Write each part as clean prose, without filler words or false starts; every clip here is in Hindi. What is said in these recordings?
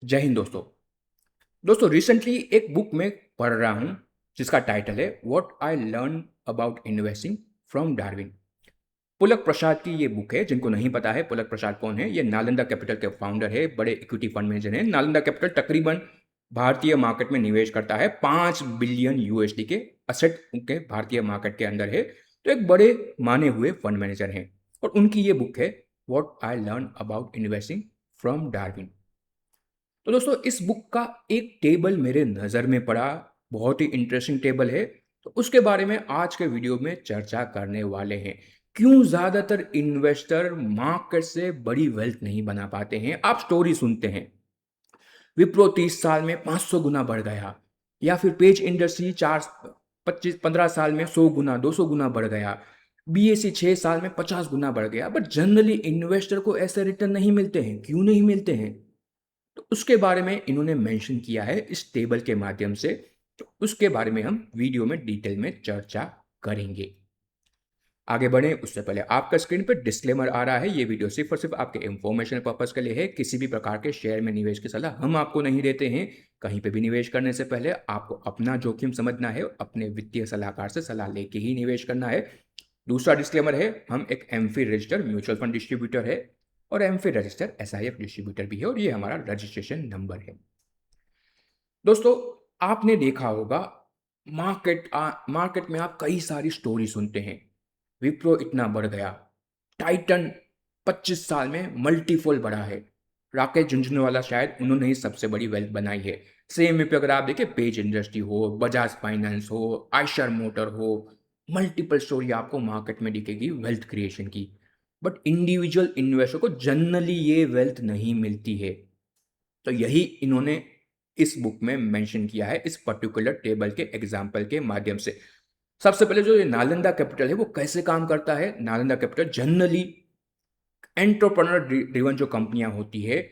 जय हिंद दोस्तों। रिसेंटली एक बुक में पढ़ रहा हूँ जिसका टाइटल है what I learn about investing from Darwin. Pulak Prasad की ये बुक है। जिनको नहीं पता है पुलक प्रसाद कौन है, ये नालंदा कैपिटल के फाउंडर है, बड़े इक्विटी फंड मैनेजर हैं। नालंदा कैपिटल तकरीबन भारतीय मार्केट में निवेश करता है 5 बिलियन यूएसडी के असेट उनके भारतीय मार्केट के अंदर है। तो एक बड़े माने हुए फंड मैनेजर हैं और उनकी ये बुक है what I learn about investing from Darwin. तो दोस्तों इस बुक का एक टेबल मेरे नज़र में पड़ा, बहुत ही इंटरेस्टिंग टेबल है। तो उसके बारे में आज के वीडियो में चर्चा करने वाले हैं। क्यों ज़्यादातर इन्वेस्टर मार्केट से बड़ी वेल्थ नहीं बना पाते हैं। आप स्टोरी सुनते हैं, विप्रो 30 साल में 500 गुना बढ़ गया, या फिर पेज इंडस्ट्री 4 25 15 साल में 100 गुना 200 गुना बढ़ गया, बीएससी 6 साल में 50 गुना बढ़ गया। बट जनरली इन्वेस्टर को ऐसे रिटर्न नहीं मिलते हैं। क्यों नहीं मिलते हैं? तो उसके बारे में इन्होंने मेंशन किया है इस टेबल के माध्यम से। तो उसके बारे में हम वीडियो में डिटेल में चर्चा करेंगे। आगे बढ़े उससे पहले आपका स्क्रीन पर डिस्क्लेमर आ रहा है। ये वीडियो सिर्फ और सिर्फ आपके इंफॉर्मेशन पर्पस के लिए है। किसी भी प्रकार के शेयर में निवेश की सलाह हम आपको नहीं देते हैं। कहीं पे भी निवेश करने से पहले आपको अपना जोखिम समझना है, अपने वित्तीय सलाहकार से सलाह लेके ही निवेश करना है। दूसरा डिस्क्लेमर है, हम एक MPhil register mutual fund distributor है और एमफिल रजिस्टर एसआईएफ डिस्ट्रीब्यूटर भी है और ये हमारा रजिस्ट्रेशन नंबर है। दोस्तों आपने देखा होगा मार्केट में आप कई सारी स्टोरी सुनते हैं। विप्रो इतना बढ़ गया, टाइटन 25 साल में मल्टीफोल बढ़ा है, राकेश झुंझुनवाला शायद उन्होंने ही सबसे बड़ी वेल्थ बनाई है। सेम पे अगर आप देखें पेज इंडस्ट्री हो, बजाज फाइनेंस हो, आयशर मोटर हो, मल्टीपल स्टोरी आपको मार्केट में दिखेगी वेल्थ क्रिएशन की। बट इंडिविजुअल इन्वेस्टर को जनरली ये वेल्थ नहीं मिलती है। तो यही इन्होंने इस बुक में मेंशन किया है इस पर्टिकुलर टेबल के एग्जाम्पल के माध्यम से। सबसे पहले जो ये नालंदा कैपिटल है वो कैसे काम करता है। Nalanda capital generally entrepreneur driven जो कंपनियां होती है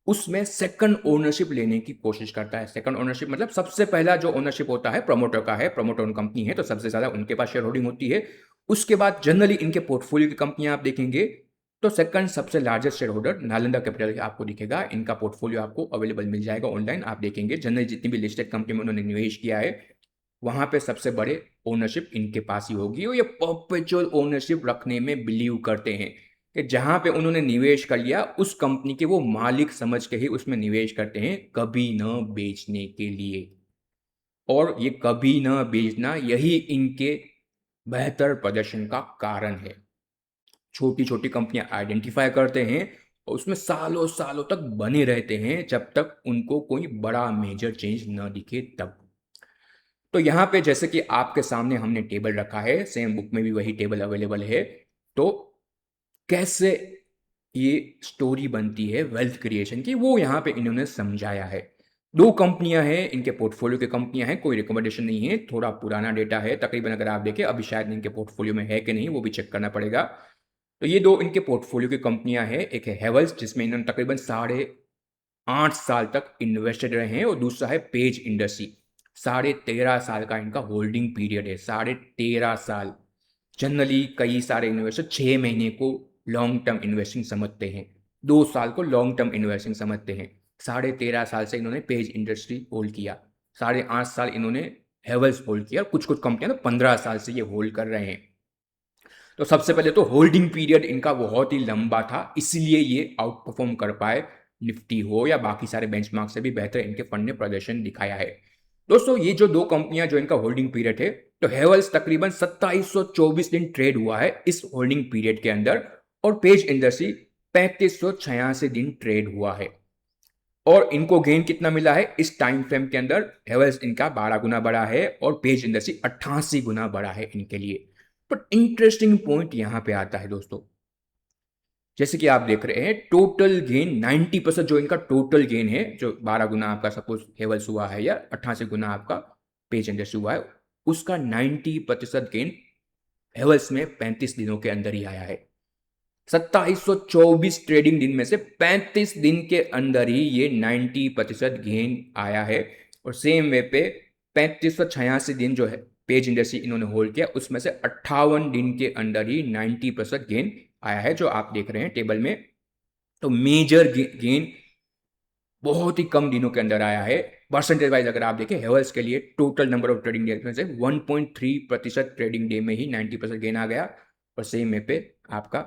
उसमें सेकंड ओनरशिप लेने की कोशिश करता है। सेकंड ओनरशिप मतलब सबसे पहला जो ओनरशिप होता है प्रमोटर का है, प्रमोटर ओन कंपनी है तो सबसे ज़्यादा उनके पास शेयर होल्डिंग होती है। उसके बाद जनरली इनके पोर्टफोलियो की कंपनियां आप देखेंगे तो सेकंड सबसे largest share holder Nalanda capital आपको दिखेगा। इनका पोर्टफोलियो आपको अवेलेबल मिल जाएगा ऑनलाइन, आप देखेंगे जनरली जितनी भी लिस्टेड कंपनी में उन्होंने निवेश किया है वहां पे सबसे बड़े ओनरशिप इनके पास ही होगी। और ये परपेचुअल ओनरशिप रखने में बिलीव करते हैं कि जहां पे उन्होंने निवेश कर लिया उस कंपनी के वो मालिक समझ के ही उसमें निवेश करते हैं, कभी न बेचने के लिए। और ये कभी न बेचना यही इनके बेहतर प्रदर्शन का कारण है। छोटी छोटी कंपनियां आइडेंटिफाई करते हैं और उसमें सालों सालों तक बने रहते हैं जब तक उनको कोई बड़ा मेजर चेंज न दिखे तब। तो यहाँ पे जैसे कि आपके सामने हमने टेबल रखा है, सेम बुक में भी वही टेबल अवेलेबल है। तो कैसे ये स्टोरी बनती है वेल्थ क्रिएशन की वो यहाँ पे इन्होंने समझाया है। दो कंपनियां हैं इनके पोर्टफोलियो की कंपनियां हैं, कोई रिकमेंडेशन नहीं है, थोड़ा पुराना डेटा है तकरीबन। अगर आप देखें अभी शायद इनके पोर्टफोलियो में है कि नहीं वो भी चेक करना पड़ेगा। तो ये दो इनके पोर्टफोलियो की कंपनियां हैं, एक है हेवल्स जिसमें इन्होंने तकरीबन 8.5 साल तक इन्वेस्टेड रहे हैं और दूसरा है पेज इंडस्ट्री। 13.5 साल का इनका होल्डिंग पीरियड है, 13.5 साल। जनरली कई सारे इन्वेस्टर 6 महीने को लॉन्ग टर्म इन्वेस्टिंग समझते हैं, 2 साल को लॉन्ग टर्म इन्वेस्टिंग समझते हैं। 13.5 साल से इन्होंने पेज इंडस्ट्री होल्ड किया, 8.5 साल इन्होंने हेवल्स होल्ड किया, कुछ कुछ कंपनियां तो 15 साल से ये होल्ड कर रहे हैं। तो सबसे पहले तो होल्डिंग पीरियड इनका बहुत ही लंबा था, इसलिए ये आउट परफॉर्म कर पाए। निफ्टी हो या बाकी सारे बेंचमार्क से भी बेहतर इनके फंड ने प्रदर्शन दिखाया है। दोस्तों ये जो दो कंपनियां जो इनका होल्डिंग पीरियड है, तो हेवल्स तकरीबन 2724 दिन ट्रेड हुआ है इस होल्डिंग पीरियड के अंदर और पेज इंडस्ट्री 3586 दिन ट्रेड हुआ है। और इनको गेन कितना मिला है इस टाइम फ्रेम के अंदर? हेवल्स इनका 12 गुना बढ़ा है और पेज इंडस्ट्री 88 गुना बढ़ा है इनके लिए। बट इंटरेस्टिंग पॉइंट यहां पे आता है दोस्तों, जैसे कि आप देख रहे हैं टोटल गेन 90%, जो इनका टोटल गेन है, जो 12 गुना आपका सपोज हेवल्स हुआ है या 88 गुना आपका पेज इंडस्ट्री हुआ है, उसका 90% गेन हेवल्स में 35 दिनों के अंदर ही आया है। 2724 ट्रेडिंग दिन में से 35 दिन के अंदर ही ये 90% गेन आया है। और सेम वे पे 3586 दिन जो है पेज इंडस्ट्री इन्होंने होल्ड किया, उसमें से 58 दिन के अंदर ही 90% गेन आया है, जो आप देख रहे हैं टेबल में। तो मेजर गेन बहुत ही कम दिनों के अंदर आया है। परसेंटेज वाइज अगर आप देखें हेवल्स के लिए total number of trading day में से 1.3% ट्रेडिंग डे में ही 90% गेन आ गया, और सेम वे पे आपका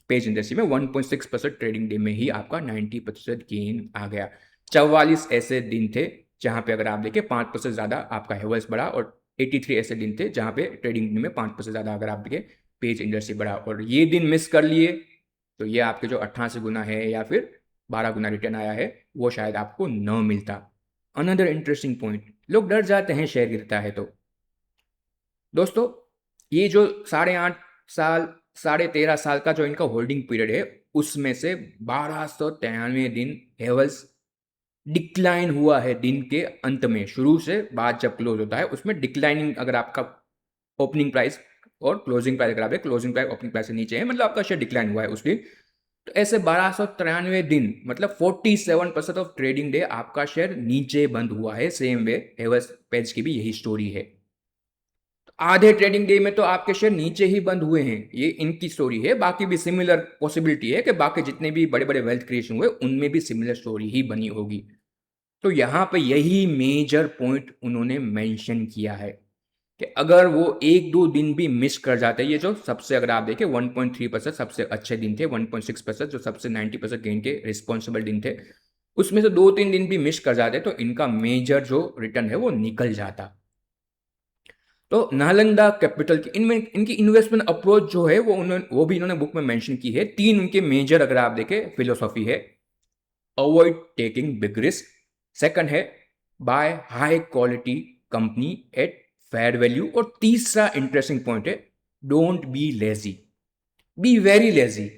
पेज इंडस्ट्री में 1.6% ट्रेडिंग डे में ही आपका 90% गेन आ गया। 44 ऐसे दिन थे जहां पे अगर आप देखें 5% ज़्यादा आपका हेवल्स बढ़ा, और 83 ऐसे दिन थे जहां पे ट्रेडिंग दिन में 5% ज़्यादा अगर आप देखें पेज इंडस्ट्री बढ़ा। और ये दिन मिस कर लिए तो ये आपके जो 88 गुना है या फिर 12 गुना रिटर्न आया है वो शायद आपको न मिलता। अनदर इंटरेस्टिंग पॉइंट, लोग डर जाते हैं शेयर गिरता है तो। दोस्तों, ये जो 8.5 साल 13.5 साल का जो इनका होल्डिंग पीरियड है उसमें से 1293 दिन हेवल्स डिक्लाइन हुआ है। दिन के अंत में, शुरू से बाद जब क्लोज होता है उसमें डिक्लाइनिंग, अगर आपका ओपनिंग प्राइस और क्लोजिंग प्राइस अगर आप क्लोजिंग प्राइस ओपनिंग प्राइस से नीचे है मतलब आपका शेयर डिक्लाइन हुआ है उस दिन। तो ऐसे 1293 दिन मतलब 47% ऑफ ट्रेडिंग डे आपका शेयर नीचे बंद हुआ है। सेम वे हेवल्स पेज की भी यही स्टोरी है। तो आधे ट्रेडिंग डे में तो आपके शेयर नीचे ही बंद हुए हैं, ये इनकी स्टोरी है। बाकी भी सिमिलर पॉसिबिलिटी है कि बाकी जितने भी बड़े बड़े वेल्थ क्रिएशन हुए उनमें भी सिमिलर स्टोरी ही बनी होगी। तो यहाँ पे यही मेजर पॉइंट उन्होंने मेंशन किया है कि अगर वो 1-2 दिन भी मिस कर जाते, ये जो सबसे अगर आप देखें 1.3% सबसे अच्छे दिन थे, 1.6% जो सबसे 90% गेन के रिस्पॉन्सिबल दिन थे, उसमें से 2-3 दिन भी मिस कर जाते तो इनका मेजर जो रिटर्न है वो निकल जाता। तो नालंदा कैपिटल की इनमें इनकी इन्वेस्टमेंट अप्रोच जो है वो भी इन्होंने बुक में मेंशन की है। 3 उनके मेजर अगर आप देखें फिलोसॉफी है। Avoid taking big risk, second है buy high quality company at fair value, और तीसरा इंटरेस्टिंग पॉइंट है don't be lazy, be very lazy.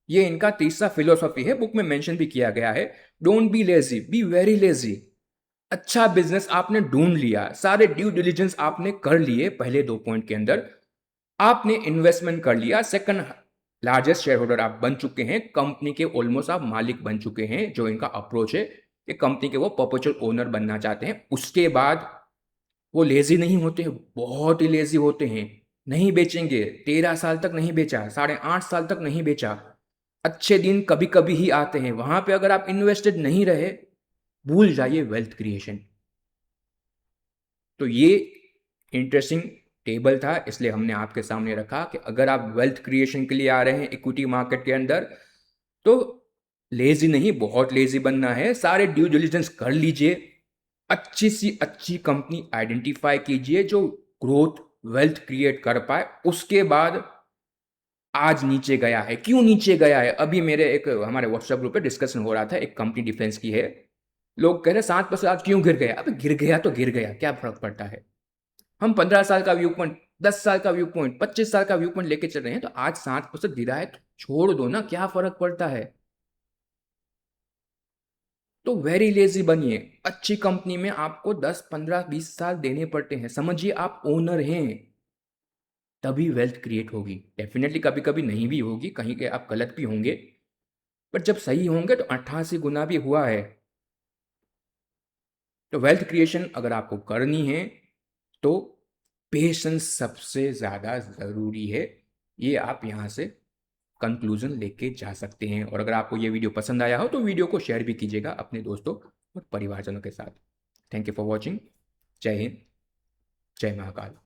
ये इनका तीसरा फिलोसॉफी है, बुक में मेंशन भी किया गया है। Don't be lazy, be very lazy. अच्छा बिजनेस आपने ढूंढ लिया, सारे ड्यू डिलिजेंस आपने कर लिए पहले 2 पॉइंट के अंदर, आपने इन्वेस्टमेंट कर लिया, सेकंड लार्जेस्ट शेयर होल्डर आप बन चुके हैं, कंपनी के ऑलमोस्ट आप मालिक बन चुके हैं, जो इनका अप्रोच है कि कंपनी के वो परपेचुअल ओनर बनना चाहते हैं। उसके बाद वो लेजी नहीं होते हैं, बहुत ही लेजी होते हैं। नहीं बेचेंगे, 13 साल तक नहीं बेचा, 8.5 साल तक नहीं बेचा। अच्छे दिन कभी कभी ही आते हैं, वहां पे अगर आप इन्वेस्टेड नहीं रहे भूल जाइए वेल्थ क्रिएशन। तो ये इंटरेस्टिंग टेबल था, इसलिए हमने आपके सामने रखा कि अगर आप वेल्थ क्रिएशन के लिए आ रहे हैं इक्विटी मार्केट के अंदर तो लेजी नहीं, बहुत लेजी बनना है। सारे ड्यू डिलिजेंस कर लीजिए, अच्छी सी अच्छी कंपनी आइडेंटिफाई कीजिए जो ग्रोथ वेल्थ क्रिएट कर पाए। उसके बाद आज नीचे गया है, क्यों नीचे गया है, अभी मेरे एक हमारे व्हाट्सएप ग्रुप पे डिस्कशन हो रहा था, एक कंपनी डिफेंस की है। लोग कह रहे 7% आज क्यों गिर गया। अब गिर गया तो गिर गया, क्या फर्क पड़ता है। हम 15 साल का व्यू पॉइंट, 10 साल का व्यू पॉइंट, 25 साल का व्यू पॉइंट लेके चल रहे हैं, तो आज 7% गिरा है तो छोड़ दो ना, क्या फर्क पड़ता है। तो वेरी लेजी बनिए। अच्छी कंपनी में आपको 10, 15, 20 साल देने पड़ते हैं, समझिए आप ओनर हैं, तभी वेल्थ क्रिएट होगी। डेफिनेटली कभी कभी नहीं भी होगी, कहीं के आप गलत भी होंगे, बट जब सही होंगे तो 88 गुना भी हुआ है। तो वेल्थ क्रिएशन अगर आपको करनी है तो पेशेंस सबसे ज़्यादा ज़रूरी है। ये आप यहाँ से कंक्लूजन लेके जा सकते हैं। और अगर आपको ये वीडियो पसंद आया हो तो वीडियो को शेयर भी कीजिएगा अपने दोस्तों और परिवारजनों के साथ। Thank you for watching. जय हिंद, जय महाकाल।